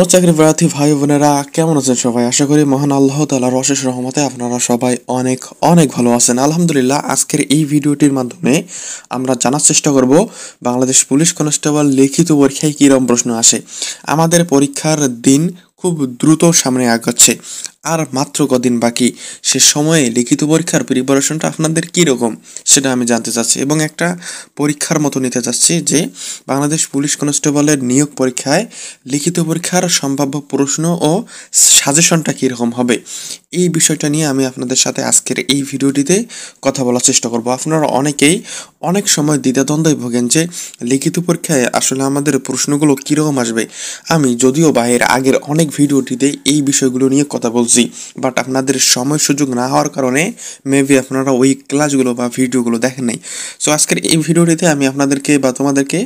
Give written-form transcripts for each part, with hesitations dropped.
Hello চাকরি প্রার্থী ভাই বোনেরা, কেমন আছেন সবাই? আশা করি মহান আল্লাহ তাআলার অশেষ রহমতে আপনারা সবাই অনেক অনেক ভালো আছেন। আলহামদুলিল্লাহ। আজকের এই ভিডিওটির মাধ্যমে আমরা জানার চেষ্টা করব বাংলাদেশ পুলিশ কনস্টেবল লিখিত পরীক্ষায় কীরকম প্রশ্ন আসে। আমাদের পরীক্ষার দিন খুব দ্রুত সামনে আগাচ্ছে, আর মাত্র কদিন বাকি। সে সময়ে লিখিত পরীক্ষার প্রিপারেশনটা আপনাদের কীরকম সেটা আমি জানতে চাচ্ছি, এবং একটা পরীক্ষার মতো নিতে চাচ্ছি যে বাংলাদেশ পুলিশ কনস্টেবলের নিয়োগ পরীক্ষায় লিখিত পরীক্ষার সম্ভাব্য প্রশ্ন ও সাজেশনটা কীরকম হবে, এই বিষয়টা নিয়ে আমি আপনাদের সাথে আজকের এই ভিডিওটিতে কথা বলার চেষ্টা করব। আপনারা অনেকেই অনেক সময় দ্বিধাদ্বন্দ্বে ভোগেন যে লিখিত পরীক্ষায় আসলে আমাদের প্রশ্নগুলো কীরকম আসবে। আমি যদিও বা এর আগের অনেক ভিডিওটিতে এই বিষয়গুলো নিয়ে কথা বলছি, বাট আপনাদের সময় সুযোগ না হওয়ার কারণে মেবি আপনারা ওই ক্লাসগুলো বা ভিডিওগুলো দেখেন নাই। সো আজকের এই ভিডিওটিতে আমি আপনাদেরকে বা তোমাদেরকে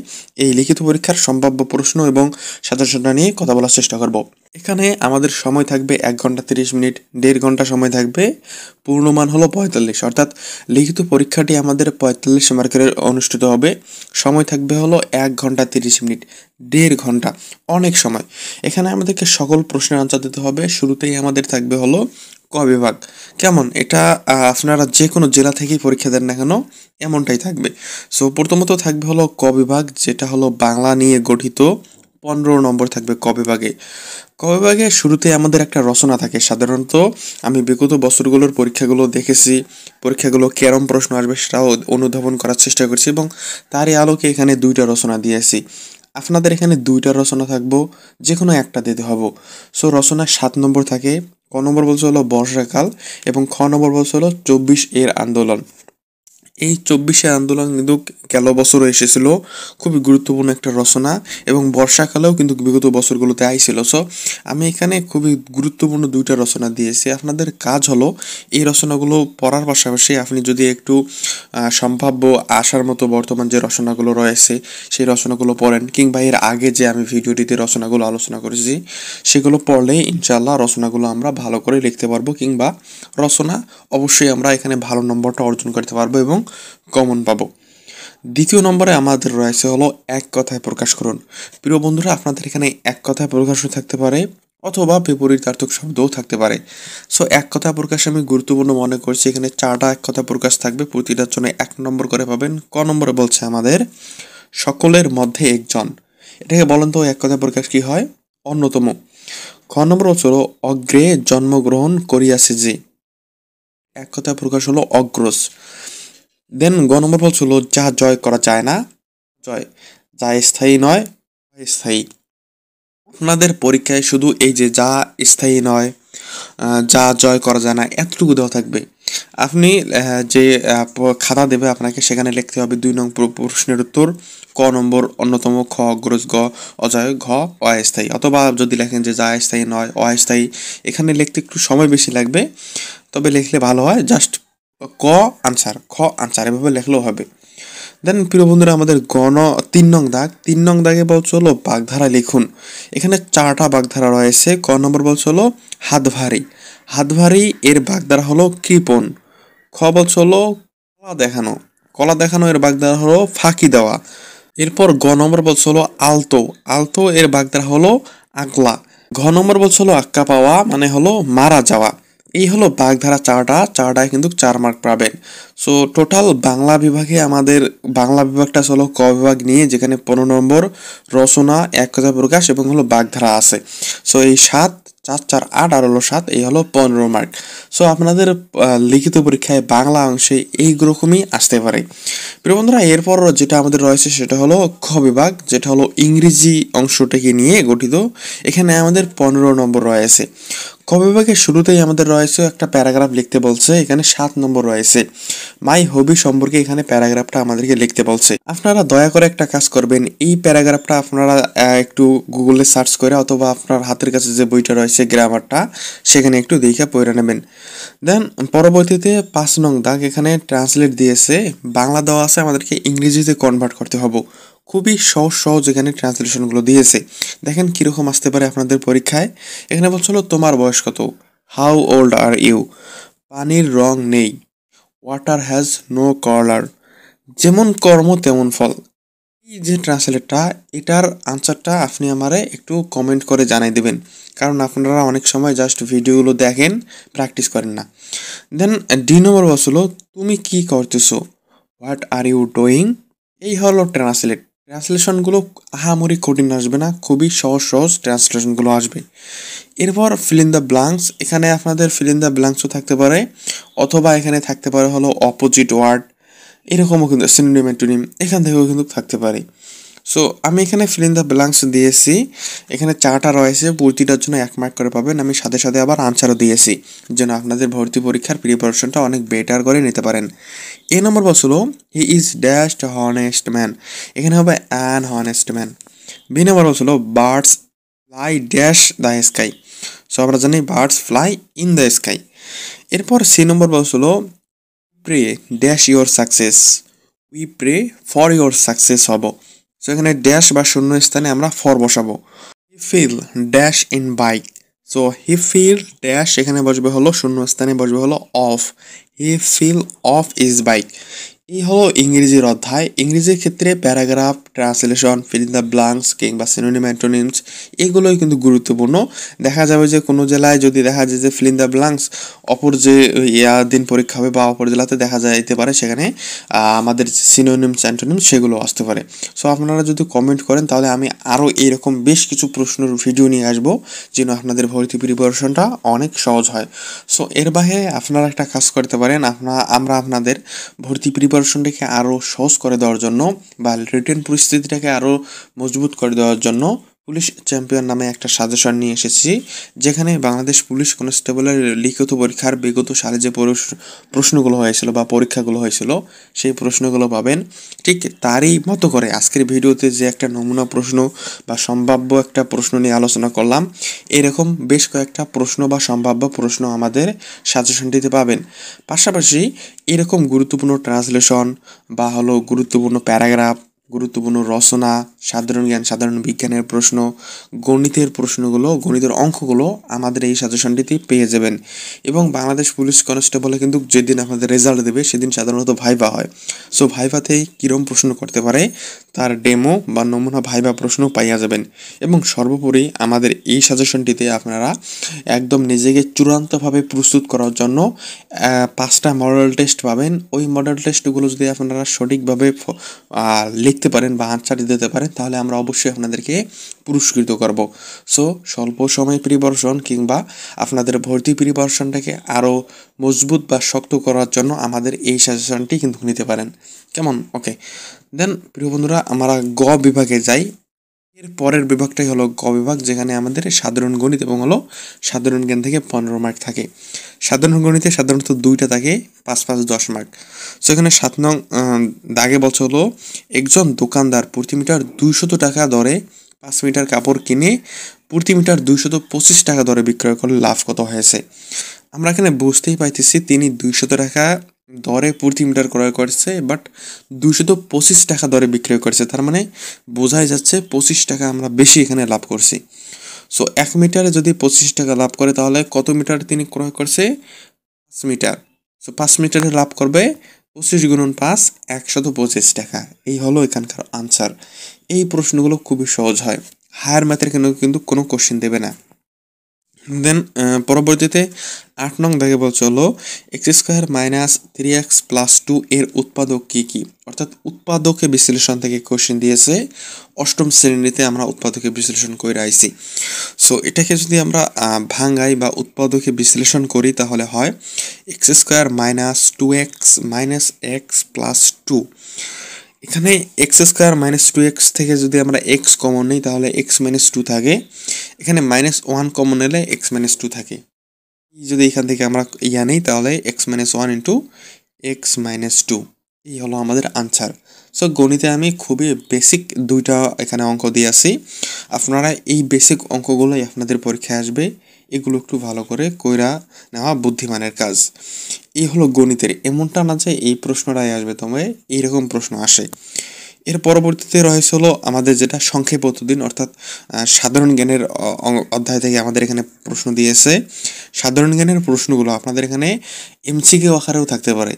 এই লিখিত পরীক্ষার সম্ভাব্য প্রশ্ন এবং সাজেশনটা নিয়ে কথা বলার চেষ্টা করব। এখানে আমাদের সময় থাকবে 1 ঘন্টা 30 মিনিট, 1.5 ঘন্টা সময় থাকবে, পূর্ণমান হলো 45, অর্থাৎ লিখিত পরীক্ষাটি আমাদের 45 মার্কের অনুষ্ঠিত হবে। সময় থাকবে হলো 1 ঘন্টা 30 মিনিট, 1.5 ঘন্টা, অনেক সময়। এখানে আমাদেরকে সকল প্রশ্নের আনসার দিতে হবে। শুরুতেই আমাদের থাকবে হলো ক বিভাগ। কেমন এটা আপনারা যে কোনো জেলা থেকেই পরীক্ষা দেন না কেন এমনটাই থাকবে। সো প্রথমত থাকবে হলো ক বিভাগ, যেটা হলো বাংলা নিয়ে গঠিত। 15 নম্বর থাকবে ক বিভাগে। ক বিভাগে শুরুতে আমাদের একটা রচনা থাকে। সাধারণত আমি বিগত বছরগুলোর পরীক্ষাগুলো দেখেছি, পরীক্ষাগুলো কেরম প্রশ্ন আসবে সেটাও অনুধাবন করার চেষ্টা করছি, এবং তারই আলোকে এখানে 2টা রচনা দিয়েছি। আপনাদের এখানে 2টা রচনা থাকবো, যে কোনো একটা দিতে হবে। সো রচনা 7 নম্বর থাকে। ক নম্বর বলছে হলো বর্ষাকাল, এবং খ নম্বর বলছে হলো 24 এর আন্দোলন। এই 24 আন্দোলন কিন্তু গেল বছরও এসেছিল, খুবই গুরুত্বপূর্ণ একটা রচনা, এবং বর্ষাকালেও কিন্তু বিগত বছরগুলোতে আইছিল। সো আমি এখানে খুবই গুরুত্বপূর্ণ 2টা রচনা দিয়েছি। আপনাদের কাজ হলো এই রচনাগুলো পড়ার পাশাপাশি আপনি যদি একটু সম্ভাব্য আসার মতো বর্তমান যে রচনাগুলো রয়েছে সেই রচনাগুলো পড়েন, কিংবা এর আগে যে আমি ভিডিওটিতে রচনাগুলো আলোচনা করেছি সেগুলো পড়লেই ইনশাআল্লাহ রচনাগুলো আমরা ভালো করে লিখতে পারবো, কিংবা রচনা অবশ্যই আমরা এখানে ভালো নম্বরটা অর্জন করতে পারবো এবং কমন পাবো। দ্বিতীয় নম্বরে আমাদের রয়েছে হলো এক কথায় প্রকাশ করুন। প্রিয় বন্ধুরা, আপনাদের এখানে এক কথায় প্রকাশও থাকতে পারে, অথবা বিপরীতার্থক শব্দও থাকতে পারে। সো এক কথা প্রকাশ আমি গুরুত্বপূর্ণ মনে করছি। এখানে 4টা এক কথা প্রকাশ থাকবে, প্রতিটার জন্য 1 নম্বর করে পাবেন। ক নম্বরে বলছে আমাদের সকলের মধ্যে একজন। এটাকে বলেন তো এক কথা প্রকাশ কি হয়? অন্যতম। খ নম্বর হচ্ছে হলো অগ্রে জন্মগ্রহণ করিয়াছে যে। এক কথা প্রকাশ হলো অগ্রজ। দেন গ নম্বর বলছিল যা জয় করা যায় না জয়, যা স্থায়ী নয় স্থায়ী। আপনাদের পরীক্ষায় শুধু এই যে যা স্থায়ী নয়, যা জয় করা যায় না, এতটুকু দেওয়া থাকবে। আপনি যে খাতা দেবে আপনাকে, সেখানে লিখতে হবে 2 নং প্রশ্নের উত্তর। ক নম্বর অন্যতম, খ অগ্রজ, গ অজয়, ঘ অস্থায়ী। অথবা যদি লেখেন যে যা স্থায়ী নয় অস্থায়ী, এখানে লিখতে একটু সময় বেশি লাগবে, তবে লিখলে ভালো হয়। জাস্ট ক আনসার, খ আনসার, এভাবে লেখলেও হবে। দেন প্রিয় বন্ধুরা, আমাদের 3 নং দাগ। 3 নং দাগে বলছে হলো বাগধারা লিখুন। এখানে 4টা বাগধারা রয়েছে। ক নম্বর বলছে হলো হাত ভারী। হাত ভারী এর বাগধারা হলো কৃপণ। খ বলছে হলো কলা দেখানো। কলা দেখানো এর বাগধারা হলো ফাঁকি দেওয়া। এরপর গ নম্বর বলছে হলো আলতো। আলতো এর বাগধারা হলো আগলা। ঘ নম্বর বলছে হলো আক্কা পাওয়া, মানে হলো মারা যাওয়া। এই হলো বাগধারা 4টায় কিন্তু 4 মার্ক পাবেন। সো টোটাল বাংলা বিভাগে আমাদের বাংলা বিভাগটা হলো ক বিভাগ নিয়ে, যেখানে 15 নম্বর রচনা, এক কথা প্রকাশ এবং হলো বাগধারা আছে। সো এই 7, 4, 4, 8 আর হলো 7, এই হলো 15 মার্ক। সো আপনাদের লিখিত পরীক্ষায় বাংলা অংশে এইরকমই আসতে পারে। প্রিয় বন্ধুরা, এরপর যেটা আমাদের রয়েছে সেটা হলো খ বিভাগ, যেটা হলো ইংরেজি অংশটাকে নিয়ে গঠিত। এখানে আমাদের 15 নম্বর রয়েছে। ক বিভাগের শুরুতেই আমাদের রয়েছে একটা প্যারাগ্রাফ লিখতে বলছে। এখানে 7 নম্বর রয়েছে। মাই হবি সম্পর্কে এখানে প্যারাগ্রাফটা আমাদেরকে লিখতে বলছে। আপনারা দয়া করে একটা কাজ করবেন, এই প্যারাগ্রাফটা আপনারা একটু গুগলে সার্চ করে, অথবা আপনার হাতের কাছে যে বইটা রয়েছে গ্রামারটা, সেখানে একটু দেখে পড়ে নেবেন। দেন পরবর্তীতে 5 নং দাগ, এখানে ট্রান্সলেট দিয়েছে, বাংলা দেওয়া আছে, আমাদেরকে ইংরেজিতে কনভার্ট করতে হবে। খুবই সহজ সহজ এখানে ট্রান্সলেশনগুলো দিয়েছে। দেখেন কীরকম আসতে পারে আপনাদের পরীক্ষায়। এখানে বলছিল তোমার বয়স কত, হাউ ওল্ড আর ইউ, পানির রং নেই, ওয়াটার হ্যাজ নো কালার, যেমন কর্ম তেমন ফল। এই যে ট্রান্সলেটটা, এটার আনসারটা আপনি আমারে একটু কমেন্ট করে জানাই দেবেন, কারণ আপনারা অনেক সময় জাস্ট ভিডিওগুলো দেখেন, প্র্যাকটিস করেন না। দেন ডি নম্বর বলছিল, তুমি কি করতেছো, হোয়াট আর ইউ ডুইং। এই হলো ট্রান্সলেট। ট্রান্সলেশনগুলো আহামরি কঠিন আসবে না, খুবই সহজ সহজ ট্রান্সলেশনগুলো আসবে। এরপর ফিল ইন দ্য ব্ল্যাঙ্কস, এখানে আপনাদের ফিল ইন দ্য ব্ল্যাঙ্কসও থাকতে পারে, অথবা এখানে থাকতে পারে হলো অপোজিট ওয়ার্ড, এরকমও কিন্তু সিনোনিম অ্যান্টোনিম এখান থেকেও কিন্তু থাকতে পারে। সো আমি এখানে ফিল ইন দ্য ব্ল্যাঙ্কস দিয়েছি, এখানে চারটা রয়েছে, প্রতিটার জন্য 1 মার্ক করে পাবেন। আমি সাথে সাথে আবার আনসারও দিয়েছি, যেন আপনাদের ভর্তি পরীক্ষার প্রিপারেশনটা অনেক বেটার করে নিতে পারেন। এ নম্বর বলছিল, he is dashed honest man, এখানে হবে অ্যান হনেস্ট ম্যান। বি নম্বর বলছিল, birds fly dash the sky, so আমরা জানি birds fly in the sky. এরপর সি নম্বর বলছিল, pray dash your success, we pray for your success হব। সো এখানে ড্যাশ বা শূন্য স্থানে আমরা ফর বসাবো। He fill dash in bike, so he fill dash এখানে বসবে হলো শূন্য স্থানে বসবে হলো of, he fell off his bike. এই হলো ইংরেজির অধ্যায়। ইংরেজির ক্ষেত্রে paragraph, translation, fill in the blanks কিংবা সিনোনিম অ্যান্টোনিমস এগুলোই কিন্তু গুরুত্বপূর্ণ। দেখা যাবে যে কোনো জেলায় যদি দেখা যায় যে ফিল ইন দ্য ব্ল্যাঙ্কস অপর যে দিন পরীক্ষা হবে বা অপর জেলাতে দেখা যাইতে পারে সেখানে আমাদের সিনোনিমস অ্যান্টোনিমস সেগুলো আসতে পারে। সো আপনারা যদি কমেন্ট করেন তাহলে আমি আরও এরকম বেশ কিছু প্রশ্নের ভিডিও নিয়ে আসবো, যেন আপনাদের ভর্তি প্রিপারেশনটা অনেক সহজ হয়। সো এর বাইরে আপনারা একটা কাজ করতে পারেন, আমরা আপনাদের ভর্তি প্রিপারেশনটাকে আরও সহজ করে দেওয়ার জন্য বা রিটেন পরিস্থিতিটাকে আরও মজবুত করে দেওয়ার জন্য পুলিশ চ্যাম্পিয়ন নামে একটা সাজেশন নিয়ে এসেছি, যেখানে বাংলাদেশ পুলিশ কনস্টেবলের লিখিত পরীক্ষার বিগত সালে যে প্রশ্নগুলো হয়েছিল বা পরীক্ষাগুলো হয়েছিল সেই প্রশ্নগুলো পাবেন। ঠিক তারই মতো করে আজকের ভিডিওতে যে একটা নমুনা প্রশ্ন বা সম্ভাব্য একটা প্রশ্ন নিয়ে আলোচনা করলাম, এরকম বেশ কয়েকটা প্রশ্ন বা সম্ভাব্য প্রশ্ন আমাদের সাজেশনটিতে পাবেন। পাশাপাশি এরকম গুরুত্বপূর্ণ ট্রান্সলেশন বা হলো গুরুত্বপূর্ণ প্যারাগ্রাফ, গুরুত্বপূর্ণ রচনা, সাধারণ জ্ঞান, সাধারণ বিজ্ঞানের প্রশ্ন, গণিতের প্রশ্নগুলো, গণিতের অঙ্কগুলো আমাদের এই সাজেশনটিতে পেয়ে যাবেন। এবং বাংলাদেশ পুলিশ কনস্টেবলে কিন্তু যেদিন আপনাদের রেজাল্ট দেবে সেদিন সাধারণত ভাইভা হয়। সো ভাইভাতে কীরকম প্রশ্ন করতে পারে তার ডেমো বা নমুনা ভাইভা প্রশ্ন পাইয়া যাবেন। এবং সর্বোপরি আমাদের এই সাজেশনটিতে আপনারা একদম নিজেকে চূড়ান্তভাবে প্রস্তুত করার জন্য 5টা মডেল টেস্ট পাবেন। ওই মডেল টেস্টগুলো যদি আপনারা সঠিকভাবে লিখতে পারেন বা আনসার দিতে পারেন তাহলে আমরা অবশ্যই আপনাদেরকে পুরস্কৃত করব। সো স্বল্প সময় প্রিপারেশন কিংবা আপনাদের ভর্তি প্রিপারেশনটাকে আরও মজবুত বা শক্ত করার জন্য আমাদের এই সাজেশনটি কিন্তু নিতে পারেন। কেমন? ওকে। দেন প্রিয় বন্ধুরা, আমরা গ বিভাগে যাই। এর পরের বিভাগটাই হলো গ বিভাগ, যেখানে আমাদের সাধারণ গণিত এবং হলো সাধারণ জ্ঞান থেকে 15 মার্ক থাকে। সাধারণ গণিতে সাধারণত 2টা থাকে, 5 5 10 মার্ক। সো এখানে 7 নং দাগে বলছে হলো, একজন দোকানদার প্রতি মিটার 200 টাকা দরে 5 মিটার কাপড় কিনে প্রতি মিটার 225 টাকা দরে বিক্রয় করলে লাভ কত হয়েছে। আমরা এখানে বুঝতেই পাইতেছি তিনি 200 টাকা দরে প্রতি মিটার ক্রয় করছে, বাট 225 টাকা দরে বিক্রয় করছে, তার মানে বোঝাই যাচ্ছে 25 টাকা আমরা বেশি এখানে লাভ করছি। সো 1 মিটারে যদি 25 টাকা লাভ করে তাহলে কত মিটার তিনি ক্রয় করছে? 5 মিটার। সো 5 মিটারে লাভ করবে 25 গুণন 5 125 টাকা। এই হলো এখানকার আনসার। এই প্রশ্নগুলো খুবই সহজ হয়, হায়ার ম্যাথের কিন্তু কোনো কোশ্চেন দেবে না। দেন পরবর্তীতে 8 নং দাগে বলছে হলো, x² - 3x + 2 এর উৎপাদক কি কি, অর্থাৎ উৎপাদকে বিশ্লেষণ থেকে কোশ্চেন দিয়েছে। 8ম শ্রেণীতে আমরা উৎপাদকে বিশ্লেষণ করে আইছি। সো এটাকে যদি আমরা ভাঙাই বা উৎপাদকে বিশ্লেষণ করি তাহলে হয় x² - 2x - x + 2। এখানে x² - 2x থেকে যদি আমরা x কমন নিই তাহলে x - 2 থাকে, এখানে -1 কমন নিলে x - 2 থাকে। যদি এখান থেকে আমরা নেই তাহলে x - 1 ইন্টু x - 2। এই হলো আমাদের আনসার। সো গণিতে আমি খুবই বেসিক 2টা এখানে অঙ্ক দিয়ে আসি, আপনারা এই বেসিক অঙ্কগুলোই আপনাদের পরীক্ষায় আসবে, এগুলো একটু ভালো করে কইরা নেওয়া বুদ্ধিমানের কাজ। এই হলো গণিতের, এমনটা না যে এই প্রশ্নটাই আসবে, তবে এইরকম প্রশ্ন আসে। এর পরবর্তীতে রয়েছে হলো আমাদের যেটা সংক্ষেপ উত্তরদিন, অর্থাৎ সাধারণ জ্ঞানের অধ্যায় থেকে আমাদের এখানে প্রশ্ন দিয়েছে। সাধারণ জ্ঞানের প্রশ্নগুলো আপনাদের এখানে এমসিকিউ আকারেও থাকতে পারে।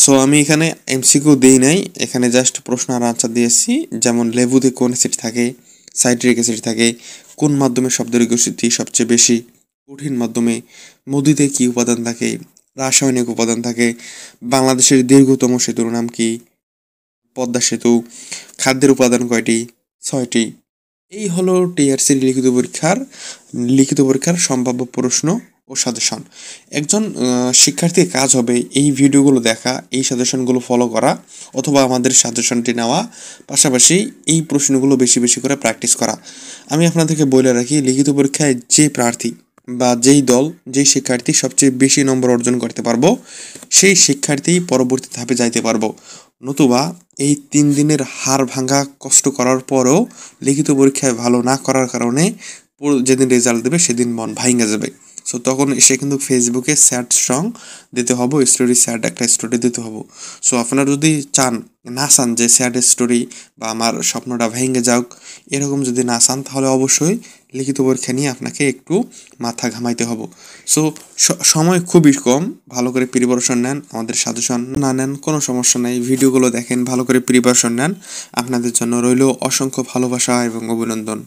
সো আমি এখানে এমসিকিউ দেই নাই, এখানে জাস্ট প্রশ্ন আর আনসার দিয়েছি। যেমন লেবুতে কোন অ্যাসিড থাকে, সাইট্রিক অ্যাসিড থাকে, কোন মাধ্যমে শব্দের গতি সবচেয়ে বেশি, কঠিন মাধ্যমে, মধুতে কী উপাদান থাকে, রাসায়নিক উপাদান থাকে, বাংলাদেশের দীর্ঘতম সেতুর নাম কি, পদ্মা সেতু, খাদ্যের উপাদান কয়টি, 6টি। এই হলো টিআরসির লিখিত পরীক্ষার সম্ভাব্য প্রশ্ন ও সাজেশন। একজন শিক্ষার্থীর কাজ হবে এই ভিডিওগুলো দেখা, এই সাজেশনগুলো ফলো করা, অথবা আমাদের সাজেশনটি নেওয়া, পাশাপাশি এই প্রশ্নগুলো বেশি বেশি করে প্র্যাকটিস করা। আমি আপনাদেরকে বলে রাখি, লিখিত পরীক্ষায় যে প্রার্থী বা যেই দল, যেই শিক্ষার্থী সবচেয়ে বেশি নম্বর অর্জন করতে পারবো, সেই শিক্ষার্থী পরবর্তী ধাপে যাইতে পারবো। নতুবা এই 3 দিনের হাড় ভাঙা কষ্ট করার পরও লিখিত পরীক্ষায় ভালো না করার কারণে যেদিন রেজাল্ট দেবে সেদিন মন ভাঙে যাবে। সো তখন এসে কিন্তু ফেসবুকে স্যাড সং দিতে হবে, স্টোরি স্যাড একটা স্টোরি দিতে হবে। সো আপনারা যদি না চান যে স্যাড স্টোরি বা আমার স্বপ্নটা ভেঙে যাক, এরকম যদি না চান, তাহলে অবশ্যই লিখিত পরীক্ষা নিয়ে আপনাকে একটু মাথা ঘামাইতে হবে। সো সময় খুবই কম, ভালো করে প্রিপারেশন নেন, আমাদের সাজেশন না নেন কোনো সমস্যা নেই, ভিডিওগুলো দেখেন, ভালো করে প্রিপারেশন নেন। আপনাদের জন্য রইল অসংখ্য ভালোবাসা এবং অভিনন্দন।